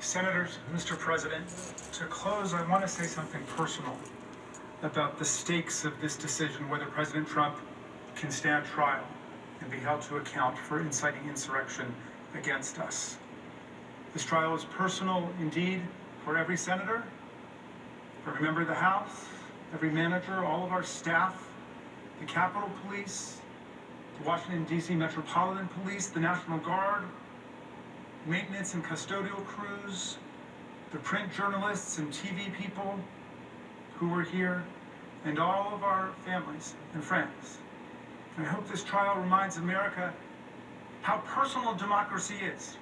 Senators, Mr. President, to close, I want to say something personal about the stakes of this decision, whether President Trump can stand trial and be held to account for inciting insurrection against us. This trial is personal indeed for every senator, for every member of the House, every manager, all of our staff, the Capitol Police, the Washington, D.C. Metropolitan Police, the National Guard, maintenance and custodial crews, the print journalists and TV people who were here, and all of our families and friends. And I hope this trial reminds America how personal democracy is,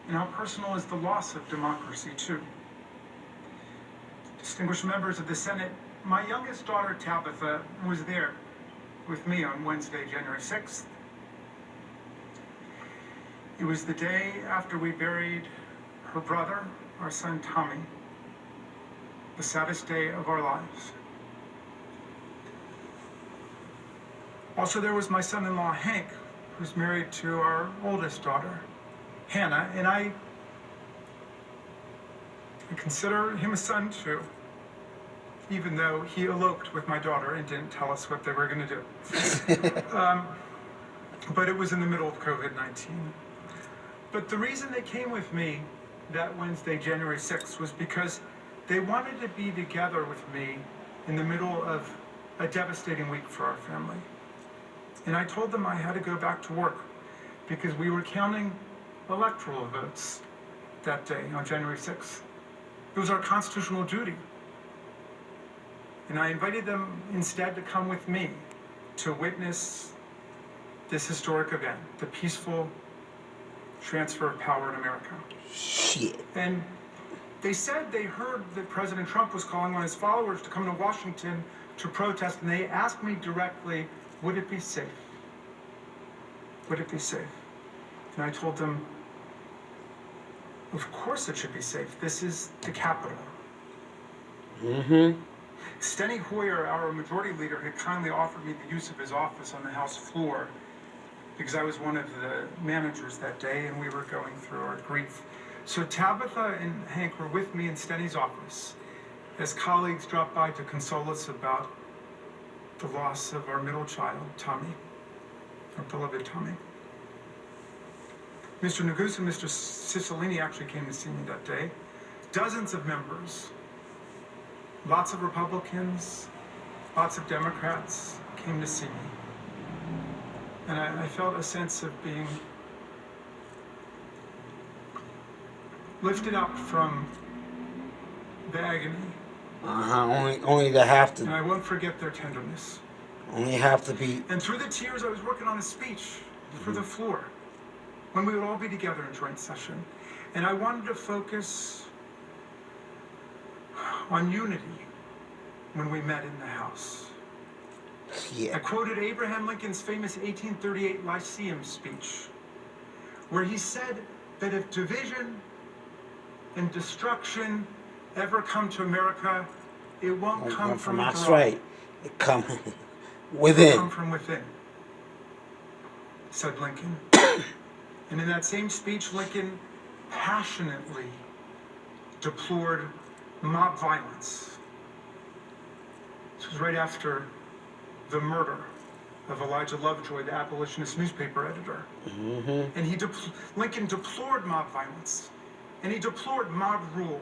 and how personal is the loss of democracy too. Distinguished members of the Senate, my youngest daughter Tabitha was there with me on Wednesday, January 6th. It was the day after we buried her brother, our son Tommy, the saddest day of our lives. Also, there was my son-in-law Hank, who's married to our oldest daughter, Hannah, and I consider him a son too, even though he eloped with my daughter and didn't tell us what they were going to do. But it was in the middle of COVID-19. But the reason they came with me that Wednesday, January 6th, was because they wanted to be together with me in the middle of a devastating week for our family. And I told them I had to go back to work because we were counting electoral votes that day on January 6th. It was our constitutional duty. And I invited them instead to come with me to witness this historic event, the peaceful transfer of power in America. Shit. And they said they heard that President Trump was calling on his followers to come to Washington to protest, and they asked me directly, would it be safe? Would it be safe? And I told them, of course it should be safe. This is the Capitol. Mm-hmm. Steny Hoyer, our majority leader, had kindly offered me the use of his office on the House floor because I was one of the managers that day and we were going through our grief. So Tabitha and Hank were with me in Steny's office as colleagues dropped by to console us about the loss of our middle child, Tommy, our beloved Tommy. Mr. Neguse and Mr. Cicilline actually came to see me that day. Dozens of members, lots of Republicans, lots of Democrats came to see me. And I felt a sense of being lifted up from the agony. Only to have to. And I won't forget their tenderness. Only have to be. And through the tears, I was working on a speech for the floor when we would all be together in joint session. And I wanted to focus on unity when we met in the House. Yeah. I quoted Abraham Lincoln's famous 1838 Lyceum speech, where he said that if division and destruction ever come to America, it won't come from abroad. That's right. It come within. It'll within. come from within, said Lincoln. And in that same speech, Lincoln passionately deplored mob violence. This was right after the murder of Elijah Lovejoy, the abolitionist newspaper editor. Mm-hmm. And Lincoln deplored mob violence, and he deplored mob rule,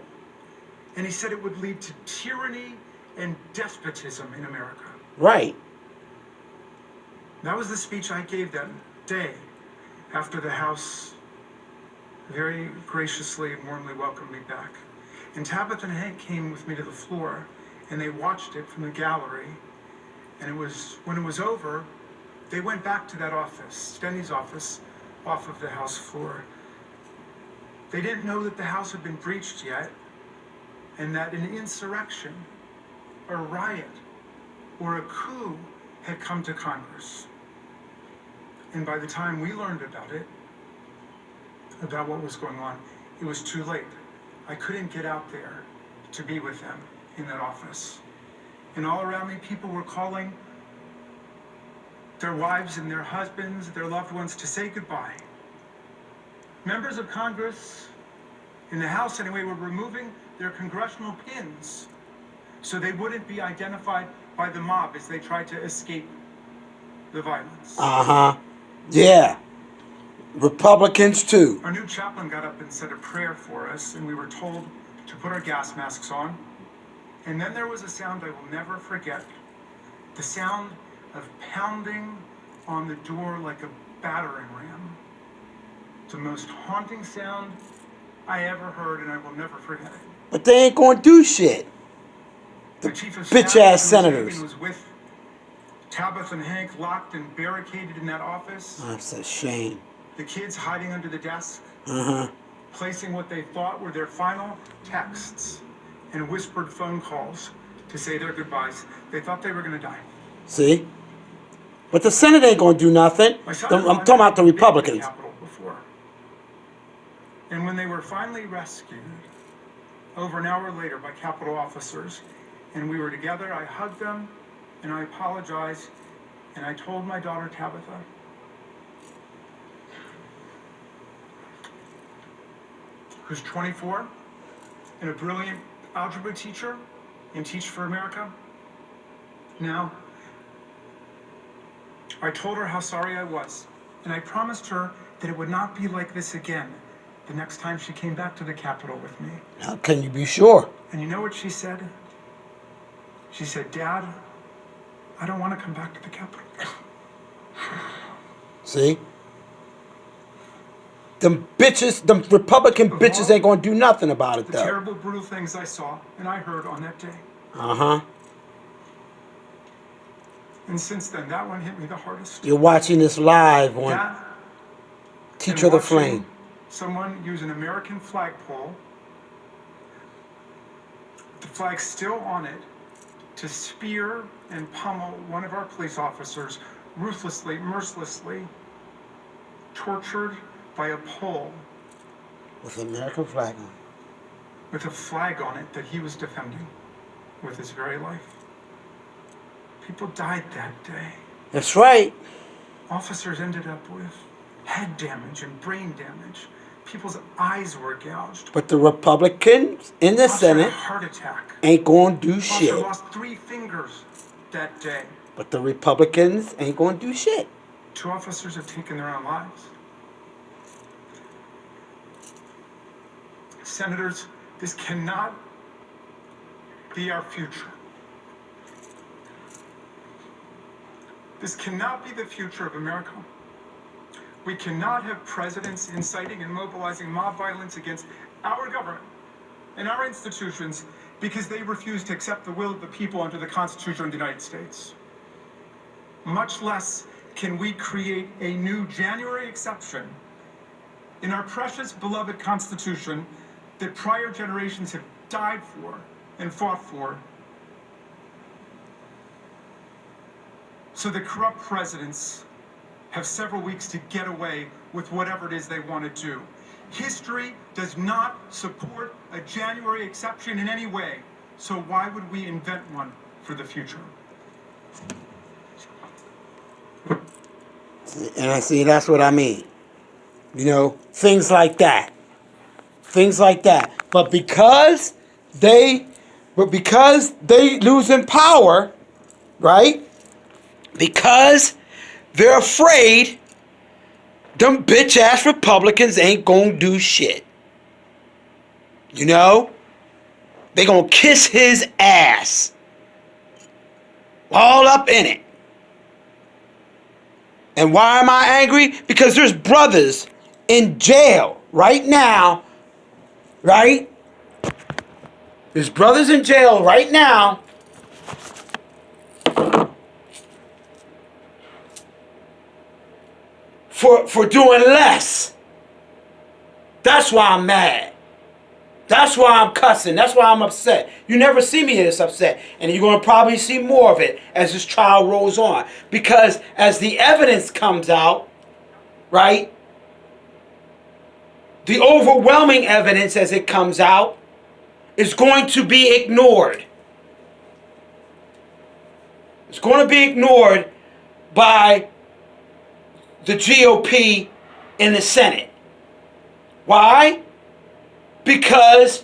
and he said it would lead to tyranny and despotism in America. Right. That was the speech I gave that day after the House very graciously and warmly welcomed me back. And Tabitha and Hank came with me to the floor, and they watched it from the gallery. And when it was over, they went back to that office, Steny's office, off of the House floor. They didn't know that the House had been breached yet, and that an insurrection, a riot, or a coup had come to Congress. And by the time we learned about it, about what was going on, it was too late. I couldn't get out there to be with them in that office. And all around me, people were calling their wives and their husbands, their loved ones, to say goodbye. Members of Congress In the House, anyway, were removing their congressional pins so they wouldn't be identified by the mob as they tried to escape the violence. Uh-huh. Yeah. Republicans too. Our new chaplain got up and said a prayer for us, and we were told to put our gas masks on. And then there was a sound I will never forget. The sound of pounding on the door like a battering ram. The most haunting sound I ever heard, and I will never forget it. But they ain't gonna do shit. The chief of bitch staff, ass Susan senators. Reagan, was with Tabitha and Hank, locked and barricaded in that office. That's a shame. The kids hiding under the desk, Uh-huh. placing what they thought were their final texts and whispered phone calls to say their goodbyes. They thought they were going to die. See? But the Senate ain't gonna do nothing. My son I'm and I talking about the had been to Republicans. Capitol before. And when they were finally rescued, over an hour later by Capitol officers, and we were together, I hugged them, and I apologized, and I told my daughter Tabitha, who's 24 and a brilliant algebra teacher and Teach for America. Now, I told her how sorry I was, and I promised her that it would not be like this again the next time she came back to the Capitol with me. How can you be sure? And you know what she said? She said, Dad, I don't want to come back to the Capitol. See? Them bitches, them Republican bitches ain't gonna do nothing about it The though. terrible, brutal things I saw and I heard on that day. Uh-huh. And since then, that one hit me the hardest. You're watching this live on That Teacher and the watching Flame. someone use an American flagpole, the flag still on it, to spear and pummel one of our police officers ruthlessly, mercilessly, tortured by a pole With the American flag on. with a flag on it that he was defending with his very life. People died that day. That's right. Officers ended up with head damage and brain damage. People's eyes were gouged. But the Republicans in the Officer had a Senate heart attack. ain't gonna do Officer shit. lost 3 fingers that day. But the Republicans ain't gonna do shit. 2 officers have taken their own lives. Senators, this cannot be our future. This cannot be the future of America. We cannot have presidents inciting and mobilizing mob violence against our government and our institutions because they refuse to accept the will of the people under the Constitution of the United States. Much less can we create a new January exception in our precious, beloved Constitution that prior generations have died for and fought for. So the corrupt presidents have several weeks to get away with whatever it is they want to do. History does not support a January exception in any way, so why would we invent one for the future? And I see, that's what I mean. You know, things like that. Things like that. But because they losing power, right? Because they're afraid them bitch ass Republicans ain't gonna do shit. You know? They gonna kiss his ass. All up in it. And why am I angry? Because there's brothers in jail right now, right? There's brothers in jail right now for doing less. That's why I'm mad. That's why I'm cussing. That's why I'm upset. You never see me this upset. And you're going to probably see more of it as this trial rolls on. Because as the evidence comes out, right? The overwhelming evidence as it comes out is going to be ignored. It's going to be ignored by the GOP in the Senate. Why? because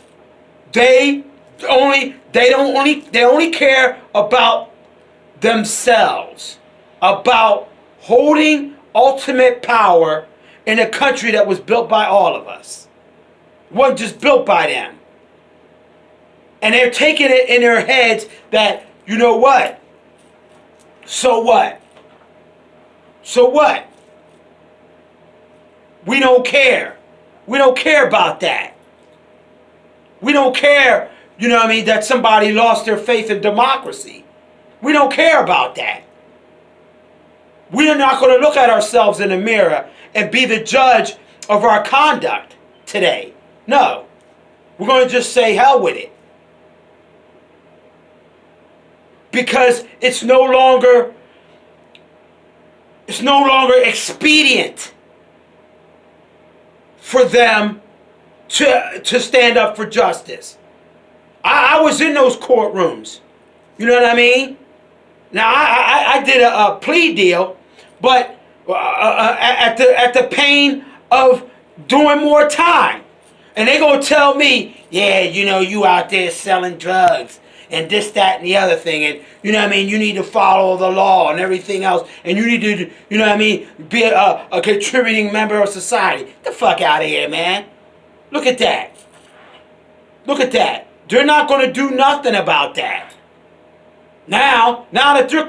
they only care about themselves, about holding ultimate power in a country that was built by all of us. It wasn't just built by them. And they're taking it in their heads that, you know what? So what? So what? We don't care. We don't care about that. We don't care, you know what I mean, that somebody lost their faith in democracy. We don't care about that. We are not going to look at ourselves in the mirror and be the judge of our conduct today. No. We're going to just say hell with it. Because it's no longer expedient for them to stand up for justice. I was in those courtrooms. You know what I mean? Now I did a plea deal, but at the pain of doing more time. And they gonna tell me, yeah, you know, you out there selling drugs and this, that, and the other thing, and you know what I mean, you need to follow the law and everything else, and you need to, you know what I mean, be a contributing member of society. Get the fuck out of here, man. Look at that. Look at that. They're not going to do nothing about that. Now that they're